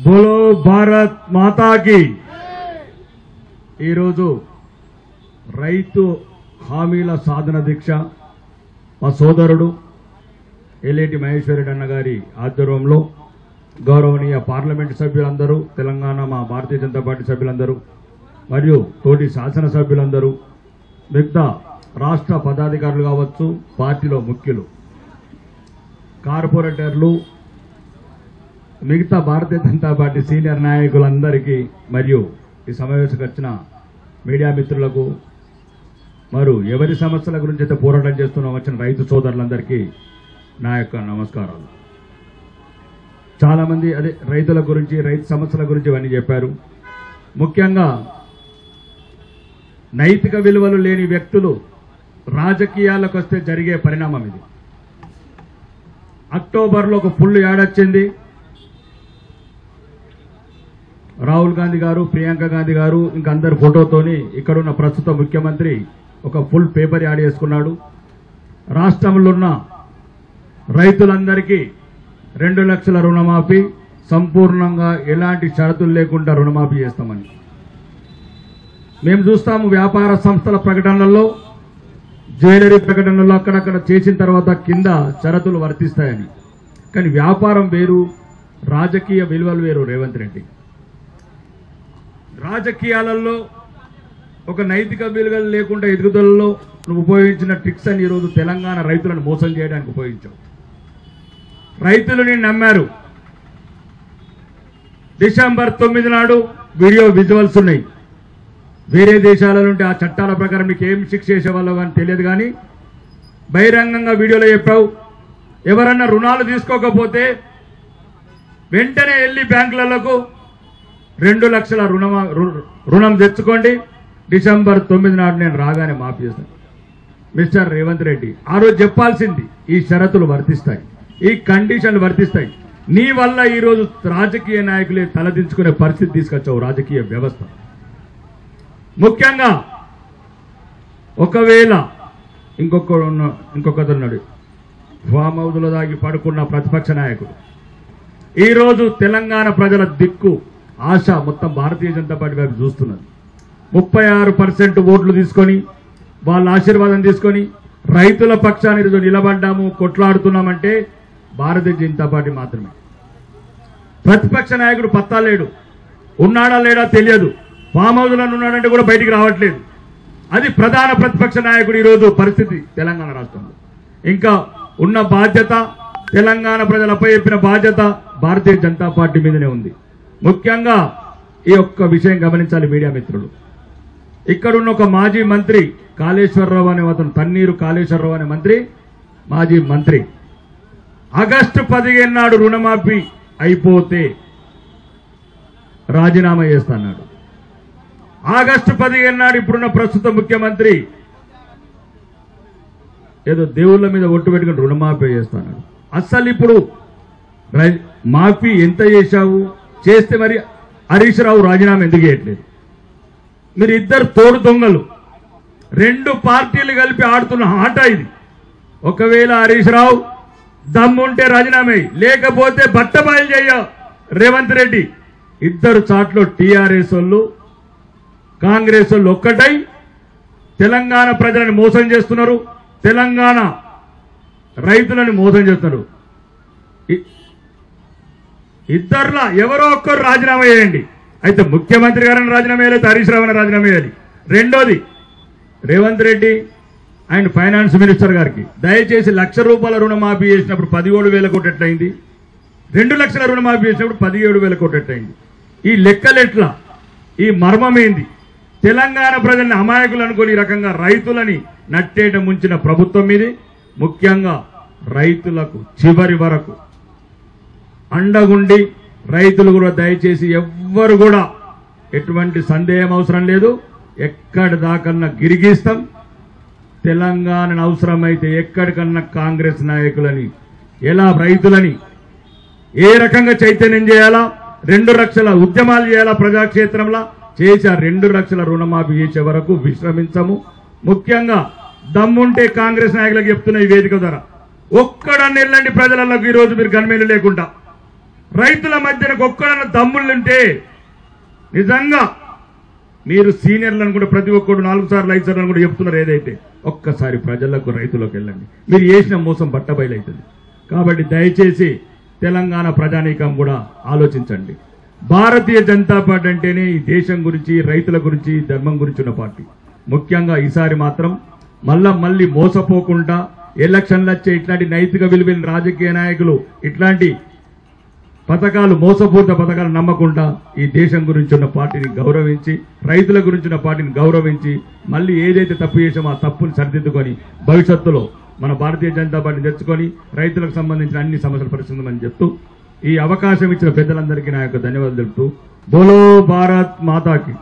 बोलो भारत माता की రైతు హామీల సాధన దీక్ష మా సోదరుడు ఎల్లేటి మహేశ్వరరెడ్డి అన్న గారి ఆధ్వర్యంలో గౌరవనీయ పార్లమెంట్ సభ్యులందరూ తెలంగాణ మా భారతీయ జనతా పార్టీ సభ్యులందరూ మరియు తోటి శాసన సభ్యులందరూ మిగతా రాష్ట్ర పదాధికారులు కావచ్చు పార్టీలో ముఖ్యులు కార్పొరేటర్లు మిగతా భారతీయ జనతా పార్టీ సీనియర్ నాయకులందరికీ మరియు ఈ సమావేశంకి వచ్చిన మీడియా మిత్రులకు మరి ఎవరి సమస్యల గురించి అయితే పోరాటం చేస్తున్నాం వచ్చిన రైతు సోదరులందరికీ నా యొక్క నమస్కారాలు. చాలా మంది అదే రైతుల గురించి రైతు సమస్యల గురించి ఇవన్నీ చెప్పారు. ముఖ్యంగా నైతిక విలువలు లేని వ్యక్తులు రాజకీయాలకు వస్తే జరిగే పరిణామం ఇది. అక్టోబర్లో ఒక ఫుల్ యాడ్ వచ్చింది. రాహుల్ గాంధీ గారు, ప్రియాంక గాంధీ గారు ఇంకా అందరి ఫోటోతోని ఇక్కడున్న ప్రస్తుత ముఖ్యమంత్రి ఒక ఫుల్ పేపర్ యాడ్ చేసుకున్నాడు. రాష్ట్రంలో ఉన్న రైతులందరికీ 2 లక్షల రుణమాఫీ సంపూర్ణంగా ఎలాంటి షరతులు లేకుండా రుణమాఫీ చేస్తామని మేము చూస్తాము. వ్యాపార సంస్థల ప్రకటనలలో, జ్యువెలరీ ప్రకటనలో అక్కడక్కడ చేసిన తర్వాత కింద షరతులు వర్తిస్తాయని. కానీ వ్యాపారం వేరు, రాజకీయ విలువలు వేరు. రేవంత్ రెడ్డి రాజకీయాలలో ఒక నైతిక విలువలు లేకుండా ఎదుగుదలలో నువ్వు ఉపయోగించిన ట్రిక్స్ అని ఈరోజు తెలంగాణ రైతులను మోసం చేయడానికి ఉపయోగించావు. రైతులు నిన్ను నమ్మారు. డిసెంబర్ 9 నాడు వీడియో విజువల్స్ ఉన్నాయి. వేరే దేశాల నుండి ఆ చట్టాల ప్రకారం మీకు ఏం శిక్ష చేసేవాళ్ళో కానీ తెలియదు. కానీ బహిరంగంగా వీడియోలో చెప్పావు, ఎవరన్నా రుణాలు తీసుకోకపోతే వెంటనే వెళ్ళి బ్యాంకులకు 2 లక్షల రుణం తెచ్చుకోండి, డిసెంబర్ 9 నాడు నేను రాగానే మాఫీ చేస్తాను. మిస్టర్ రేవంత్ రెడ్డి ఆ రోజు చెప్పాల్సింది ఈ షరతులు వర్తిస్తాయి, ఈ కండిషన్లు వర్తిస్తాయి. నీ వల్ల ఈరోజు రాజకీయ నాయకులే తలదించుకునే పరిస్థితి తీసుకొచ్చావు రాజకీయ వ్యవస్థ. ముఖ్యంగా ఒకవేళ ఇంకొకరున్నాడు ఫామ్ హౌస్లో దాగి పడుకున్న ప్రతిపక్ష నాయకుడు ఈరోజు తెలంగాణ ప్రజల దిక్కు ఆశ మొత్తం భారతీయ జనతా పార్టీ వైపు చూస్తున్నది. 36% ఓట్లు తీసుకొని వాళ్ళ ఆశీర్వాదం తీసుకొని రైతుల పక్షాన్ని ఈరోజు నిలబడ్డాము, కొట్లాడుతున్నామంటే భారతీయ జనతా పార్టీ మాత్రమే. ప్రతిపక్ష నాయకుడు పత్తా లేడు, ఉన్నాడా లేడా తెలియదు, ఫామ్ హౌస్లో ఉన్నాడంటే కూడా బయటికి రావట్లేదు. అది ప్రధాన ప్రతిపక్ష నాయకుడు ఈరోజు పరిస్థితి తెలంగాణ రాష్ట్రంలో. ఇంకా ఉన్న బాధ్యత తెలంగాణ ప్రజలపై చెప్పిన బాధ్యత భారతీయ జనతా పార్టీ మీదనే ఉంది. ముఖ్యంగా ఈ ఒక్క విషయం గమనించాలి మీడియా మిత్రులు. ఇక్కడున్న ఒక మాజీ మంత్రి కాళేశ్వరరావు అనే అతను, తన్నీరు కాళేశ్వరరావు అనే మంత్రి, మాజీ మంత్రి, ఆగస్టు 15 నాడు రుణమాఫీ అయిపోతే రాజీనామా చేస్తాడు. ఆగస్టు 15 నాడు ఇప్పుడున్న ప్రస్తుత ముఖ్యమంత్రి ఏదో దేవుళ్ళ మీద ఒట్టు పెట్టుకుని రుణమాఫీ చేస్తాడు. అస్సలు ఇప్పుడు మాఫీ ఎంత చేశావు, చేస్తే మరి హరీష్ రావు రాజీనామా ఎందుకు చేయట్లేదు? మీరు ఇద్దరు తోడు దొంగలు, 2 పార్టీలు కలిపి ఆడుతున్న ఆట ఇది. ఒకవేళ హరీష్ రావు దమ్ముంటే రాజీనామా, లేకపోతే బట్టబయలు చేయ రేవంత్ రెడ్డి. ఇద్దరు చాట్లో టీఆర్ఎస్ వాళ్ళు కాంగ్రెస్ వాళ్ళు ఒక్కటై తెలంగాణ ప్రజలను మోసం చేస్తున్నారు, తెలంగాణ రైతులను మోసం చేస్తున్నారు. ఇద్దరులా ఎవరో ఒక్కరు రాజీనామా చేయండి. అయితే ముఖ్యమంత్రి గారిని రాజీనామా చేయాలి, హరీష్ రావుని రాజీనామా చేయాలి. రెండోది Revanth Reddy and finance minister గారికి దయచేసి ₹1,00,000 రుణమాఫీ చేసినప్పుడు 17,000 కోట్లు ఎట్లయింది, 2 లక్షల రుణమాఫీ చేసినప్పుడు 17,000 కోట్లు ఎట్లయింది? ఈ లెక్కలెట్లా, ఈ మర్మం ఏంది? తెలంగాణ ప్రజల్ని అమాయకులు అనుకుని ఈ రకంగా రైతులని నట్టేట ముంచిన ప్రభుత్వం ఇది. ముఖ్యంగా రైతులకు చివరి వరకు అండగుండి రైతులు కూడా దయచేసి ఎవ్వరు కూడా ఎటువంటి సందేహం అవసరం లేదు, ఎక్కడి దాకన్నా గిరిగిస్తాం. తెలంగాణను అవసరమైతే ఎక్కడికన్నా కాంగ్రెస్ నాయకులని ఎలా రైతులని ఏ రకంగా చైతన్యం చేయాలా, 2 లక్షల ఉద్యమాలు చేయాలా ప్రజాక్షేత్రంలో చేసి ఆ 2 లక్షల రుణమాఫీ చేసే వరకు విశ్రమించము. ముఖ్యంగా దమ్ముంటే కాంగ్రెస్ నాయకులకు చెప్తున్న ఈ వేదిక ద్వారా ఒక్కడన్నా వెళ్ళండి ప్రజలకు. ఈరోజు మీరు గన్మేలు లేకుండా రైతుల మధ్యన ఒక్కడన్న దమ్ములుంటే నిజంగా మీరు సీనియర్లను కూడా ప్రతి ఒక్కరు 4 సార్లు 5 సార్లు కూడా చెప్తున్నారు. ఏదైతే ఒక్కసారి ప్రజలకు రైతులకు వెళ్ళండి, మీరు చేసిన మోసం బట్టబయలవుతుంది. కాబట్టి దయచేసి తెలంగాణ ప్రజానీకం కూడా ఆలోచించండి. భారతీయ జనతా పార్టీ అంటేనే ఈ దేశం గురించి, రైతుల గురించి, ధర్మం గురించి ఉన్న పార్టీ. ముఖ్యంగా ఈసారి మాత్రం మళ్ళీ మోసపోకుండా ఎలక్షన్లు వచ్చే ఇట్లాంటి నైతిక విలువైన రాజకీయ నాయకులు ఇట్లాంటి పథకాలు, మోసపూరిత పథకాలు నమ్మకుండా ఈ దేశం గురించి ఉన్న పార్టీని గౌరవించి, రైతుల గురించి ఉన్న పార్టీని గౌరవించి, మళ్ళీ ఏదైతే తప్పు చేసామో ఆ తప్పుని సరిదిద్దుకొని భవిష్యత్తులో మన భారతీయ జనతా పార్టీని తెచ్చుకొని రైతులకు సంబంధించిన అన్ని సమస్యలు పరిష్కరించమని చెప్తూ ఈ అవకాశం ఇచ్చిన పెద్దలందరికీ నా యొక్క ధన్యవాదాలు తెలుపుతూ బోలో భారత్ మాతాకి